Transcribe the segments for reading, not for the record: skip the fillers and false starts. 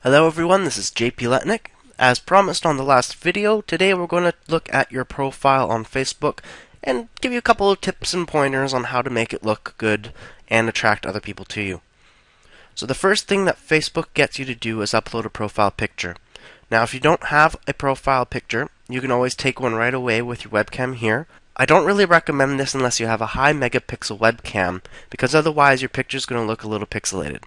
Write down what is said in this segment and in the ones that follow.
Hello everyone, this is JP Letnick. As promised on the last video, today we're going to look at your profile on Facebook and give you a couple of tips and pointers on how to make it look good and attract other people to you. So the first thing that Facebook gets you to do is upload a profile picture. Now if you don't have a profile picture, you can always take one right away with your webcam here. I don't really recommend this unless you have a high megapixel webcam, because otherwise your picture is going to look a little pixelated.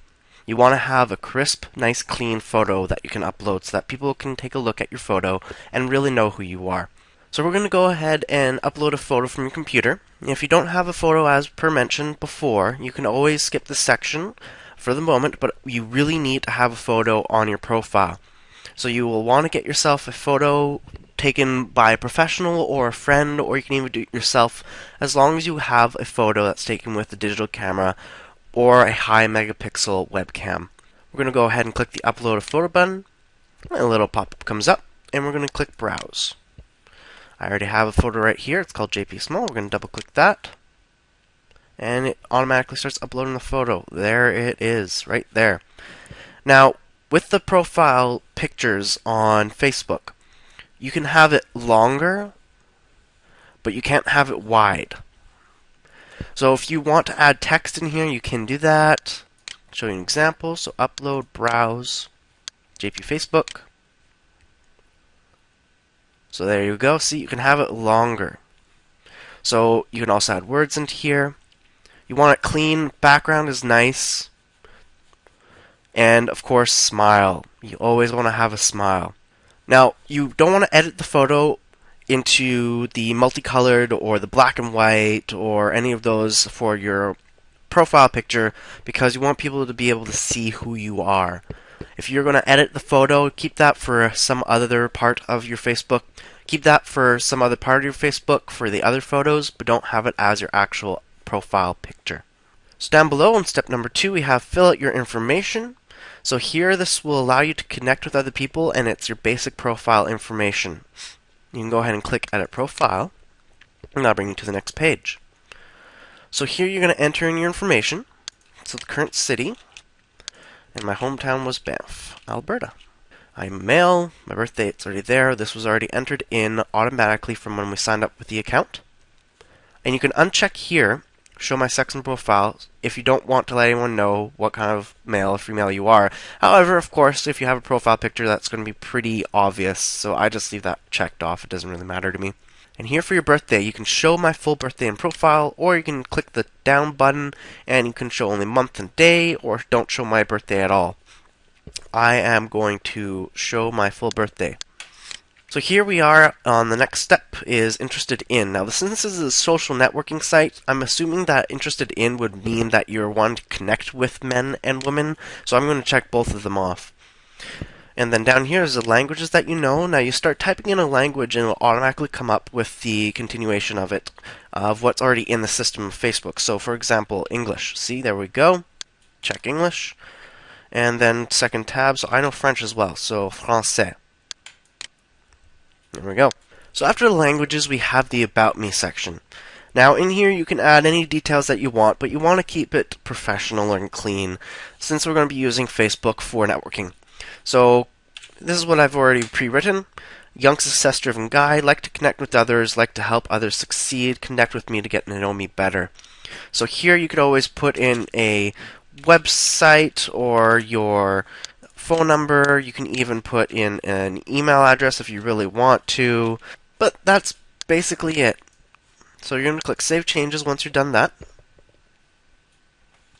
You want to have a crisp, nice, clean photo that you can upload so that people can take a look at your photo and really know who you are. So we're going to go ahead and upload a photo from your computer. If you don't have a photo as per mentioned before, you can always skip this section for the moment, but you really need to have a photo on your profile. So you will want to get yourself a photo taken by a professional or a friend, or you can even do it yourself, as long as you have a photo that's taken with a digital camera or a high megapixel webcam. We're going to go ahead and click the upload a photo button. A little pop-up comes up and we're going to click browse. I already have a photo right here. It's called JP Small. We're going to double click that and it automatically starts uploading the photo. There it is, right there. Now with the profile pictures on Facebook, you can have it longer, but you can't have it wide. So if you want to add text in here, you can do that. I'll show you an example. So upload, browse, JP Facebook. So there you go. See, you can have it longer. So you can also add words into here. You want it clean. Background is nice. And of course, smile. You always want to have a smile. Now, you don't want to edit the photo into the multicolored or the black and white or any of those for your profile picture, because you want people to be able to see who you are. If you're going to edit the photo, keep that for some other part of your Facebook. Keep that for some other part of your Facebook for the other photos, but don't have it as your actual profile picture. So down below in step number 2, we have fill out your information. So here this will allow you to connect with other people, and it's your basic profile information. You can go ahead and click Edit Profile, and that'll bring you to the next page. So here you're going to enter in your information. So the current city, and my hometown was Banff, Alberta. I'm male, my birthday, it's already there. This was already entered in automatically from when we signed up with the account. And you can uncheck here, show my sex and profile, if you don't want to let anyone know what kind of male or female you are. However, of course, if you have a profile picture, that's going to be pretty obvious, so I just leave that checked off. It doesn't really matter to me. And here for your birthday, you can show my full birthday in profile, or you can click the down button and you can show only month and day, or don't show my birthday at all. I am going to show my full birthday. So here we are on the next step is interested in. Now since this is a social networking site, I'm assuming that interested in would mean that you're wanting to connect with men and women, so I'm going to check both of them off. And then down here is the languages that you know. Now you start typing in a language and it will automatically come up with the continuation of it, of what's already in the system of Facebook. So for example, English. See, there we go. Check English. And then second tab, so I know French as well, so français. There we go. So after the languages, we have the About Me section. Now in here you can add any details that you want, but you want to keep it professional and clean, since we're going to be using Facebook for networking. So this is what I've already pre-written. Young, success-driven guy, like to connect with others, like to help others succeed, connect with me to get to know me better. So here you could always put in a website or your phone number. You can even put in an email address if you really want to, but that's basically it. So you're going to click Save Changes once you're done that,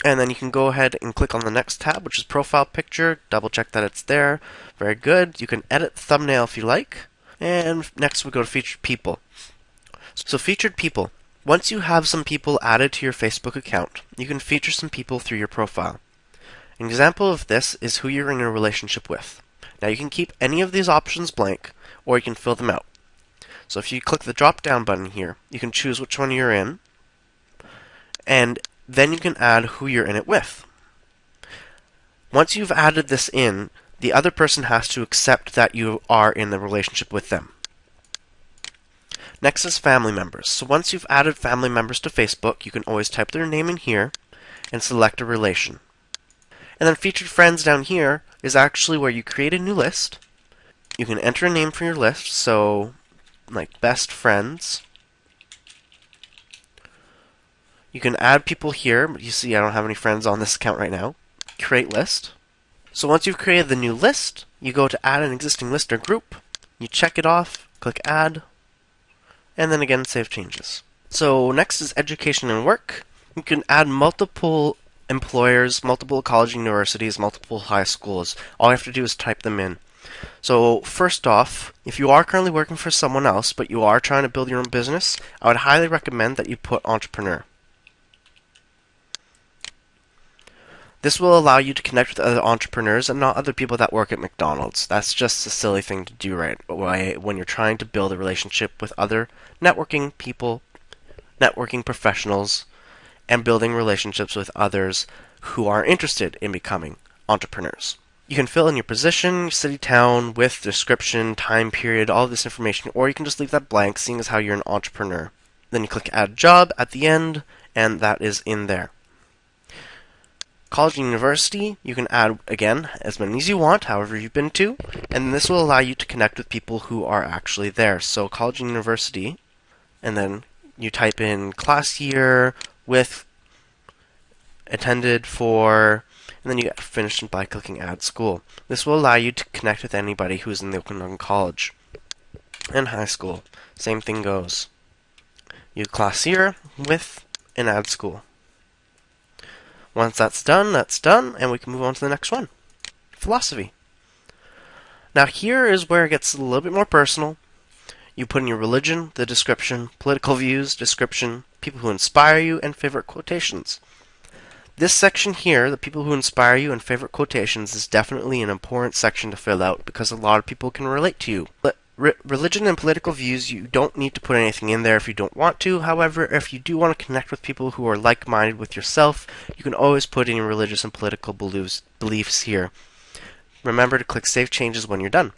and then you can go ahead and click on the next tab, which is Profile Picture. Double check that it's there. Very good. You can edit the thumbnail if you like, and next we go to Featured People. So Featured People. Once you have some people added to your Facebook account, you can feature some people through your profile. An example of this is who you're in a relationship with. Now you can keep any of these options blank, or you can fill them out. So if you click the drop down button here, you can choose which one you're in, and then you can add who you're in it with. Once you've added this in, the other person has to accept that you are in the relationship with them. Next is family members. So once you've added family members to Facebook, you can always type their name in here and select a relation. And then featured friends down here is actually where you create a new list. You can enter a name for your list, so like best friends. You can add people here, but you see I don't have any friends on this account right now. Create list. So once you've created the new list, you go to add an existing list or group. You check it off, click add, and then again save changes. So next is education and work. You can add multiple employers, multiple college universities, multiple high schools. All you have to do is type them in. So first off, if you are currently working for someone else, but you are trying to build your own business, I would highly recommend that you put entrepreneur. This will allow you to connect with other entrepreneurs and not other people that work at McDonald's. That's just a silly thing to do right when you're trying to build a relationship with other networking people, networking professionals, and building relationships with others who are interested in becoming entrepreneurs. You can fill in your position, city, town, with description, time period, all of this information, or you can just leave that blank, seeing as how you're an entrepreneur. Then you click Add Job at the end, and that is in there. College and university, you can add, again, as many as you want, however you've been to, and this will allow you to connect with people who are actually there. So college and university, and then you type in class year, with, attended for, and then you get finished by clicking Add School. This will allow you to connect with anybody who's in the Okanagan College. And high school, same thing goes. You class year, with, and Add School. Once that's done, and we can move on to the next one. Philosophy. Now here is where it gets a little bit more personal. You put in your religion, the description, political views, description, people who inspire you, and favorite quotations. This section here, the people who inspire you and favorite quotations, is definitely an important section to fill out because a lot of people can relate to you. But religion and political views, you don't need to put anything in there if you don't want to. However, if you do want to connect with people who are like-minded with yourself, you can always put in your religious and political beliefs here. Remember to click Save Changes when you're done.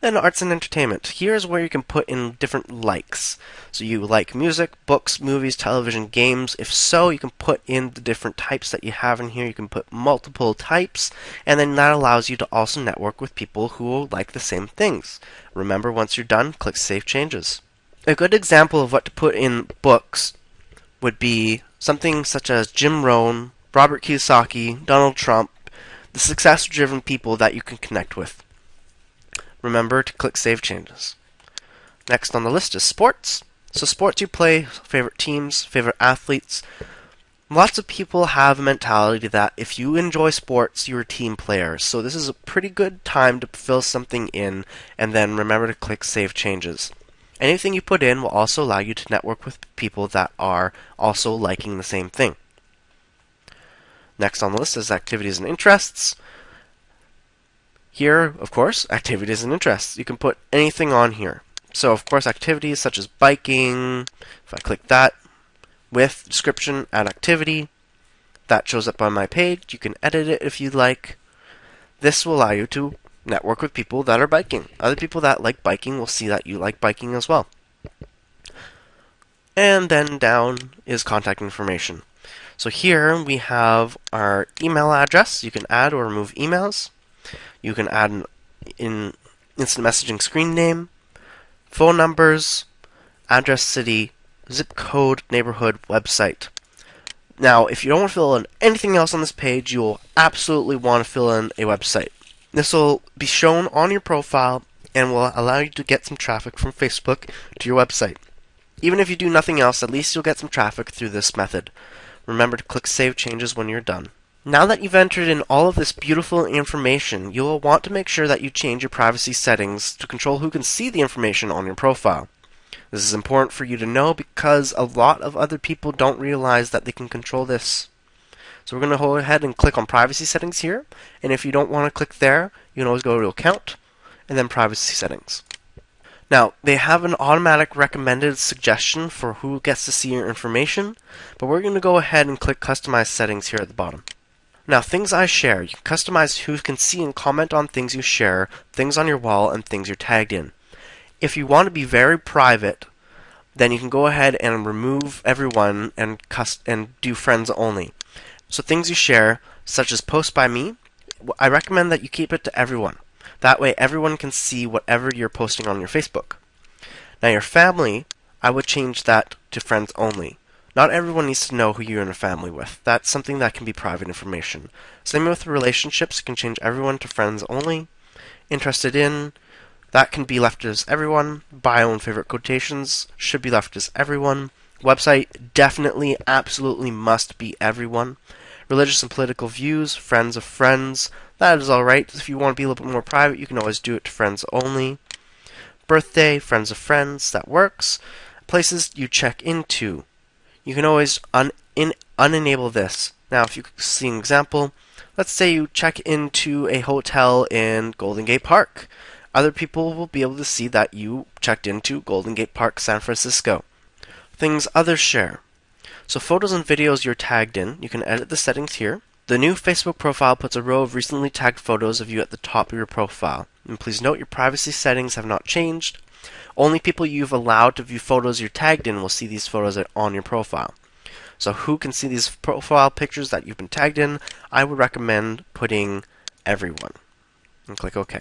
Then arts and entertainment. Here's where you can put in different likes. So you like music, books, movies, television, games. If so, you can put in the different types that you have in here. You can put multiple types, and then that allows you to also network with people who like the same things. Remember, once you're done, click Save Changes. A good example of what to put in books would be something such as Jim Rohn, Robert Kiyosaki, Donald Trump, the success-driven people that you can connect with. Remember to click Save Changes. Next on the list is sports. So sports you play, favorite teams, favorite athletes. Lots of people have a mentality that if you enjoy sports, you're a team player. So this is a pretty good time to fill something in, and then remember to click Save Changes. Anything you put in will also allow you to network with people that are also liking the same thing. Next on the list is activities and interests. Here, of course, activities and interests. You can put anything on here. So, of course, activities such as biking, if I click that, with description, add activity, that shows up on my page. You can edit it if you'd like. This will allow you to network with people that are biking. Other people that like biking will see that you like biking as well. And then down is contact information. So here we have our email address. You can add or remove emails. You can add an instant messaging screen name, phone numbers, address, city, zip code, neighborhood, website. Now, if you don't want to fill in anything else on this page, you will absolutely want to fill in a website. This will be shown on your profile and will allow you to get some traffic from Facebook to your website. Even if you do nothing else, at least you'll get some traffic through this method. Remember to click Save Changes when you're done. Now that you've entered in all of this beautiful information, you will want to make sure that you change your privacy settings to control who can see the information on your profile. This is important for you to know because a lot of other people don't realize that they can control this. So we're going to go ahead and click on privacy settings here, and if you don't want to click there, you can always go to account and then privacy settings. Now, they have an automatic recommended suggestion for who gets to see your information, but we're going to go ahead and click customize settings here at the bottom. Now, things I share. You can customize who can see and comment on things you share, things on your wall, and things you're tagged in. If you want to be very private, then you can go ahead and remove everyone and do friends only. So things you share, such as posts by me, I recommend that you keep it to everyone. That way everyone can see whatever you're posting on your Facebook. Now your family, I would change that to friends only. Not everyone needs to know who you're in a family with. That's something that can be private information. Same with relationships, you can change everyone to friends only. Interested in, that can be left as everyone. Bio and favorite quotations should be left as everyone. Website, definitely, absolutely must be everyone. Religious and political views, friends of friends, that is alright. If you want to be a little bit more private, you can always do it to friends only. Birthday, friends of friends, that works. Places you check into, you can always unenable this. Now, if you see an example, let's say you check into a hotel in Golden Gate Park. Other people will be able to see that you checked into Golden Gate Park, San Francisco. Things others share. So photos and videos you're tagged in, you can edit the settings here. The new Facebook profile puts a row of recently tagged photos of you at the top of your profile. And please note your privacy settings have not changed. Only people you've allowed to view photos you're tagged in will see these photos on your profile. So who can see these profile pictures that you've been tagged in? I would recommend putting everyone. And click OK.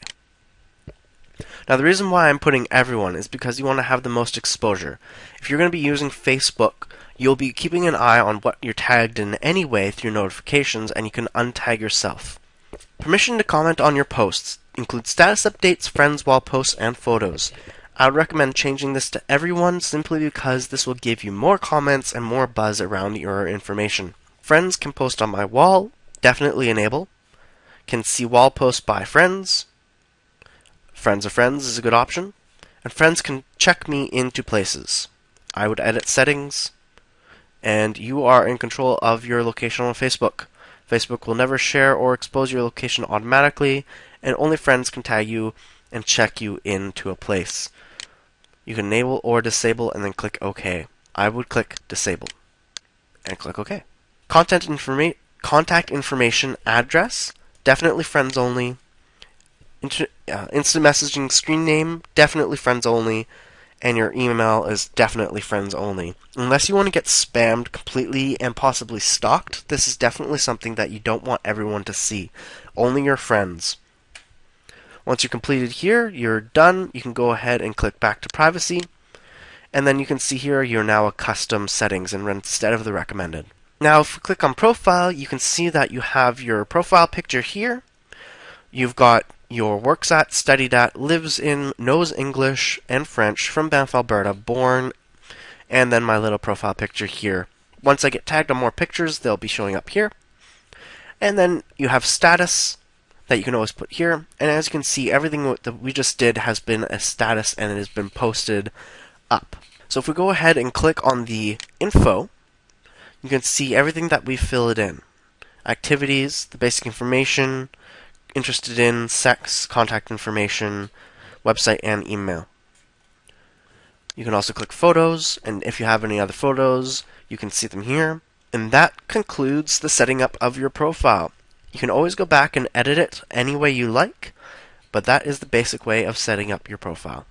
Now the reason why I'm putting everyone is because you want to have the most exposure. If you're going to be using Facebook, you'll be keeping an eye on what you're tagged in anyway through notifications, and you can untag yourself. Permission to comment on your posts includes status updates, friends, wall posts, and photos. I would recommend changing this to everyone simply because this will give you more comments and more buzz around your information. Friends can post on my wall, definitely enable. Can see wall posts by friends. Friends of friends is a good option. And friends can check me into places. I would edit settings. And you are in control of your location on Facebook. Facebook will never share or expose your location automatically, and only friends can tag you and check you into a place. You can enable or disable and then click OK. I would click disable and click OK. Contact information address, definitely friends only. Instant messaging screen name, definitely friends only. And your email is definitely friends only. Unless you want to get spammed completely and possibly stalked, this is definitely something that you don't want everyone to see. Only your friends. Once you're completed here, you're done. You can go ahead and click back to privacy. And then you can see here you're now a custom settings and instead of the recommended. Now if we click on profile, you can see that you have your profile picture here. You've got your works at, studied at, lives in, knows English and French, from Banff, Alberta, born, and then my little profile picture here. Once I get tagged on more pictures, they'll be showing up here. And then you have status that you can always put here. And as you can see, everything that we just did has been a status and it has been posted up. So if we go ahead and click on the info, you can see everything that we filled in. Activities, the basic information, interested in, sex, contact information, website, and email. You can also click photos, and if you have any other photos, you can see them here. And that concludes the setting up of your profile. You can always go back and edit it any way you like, but that is the basic way of setting up your profile.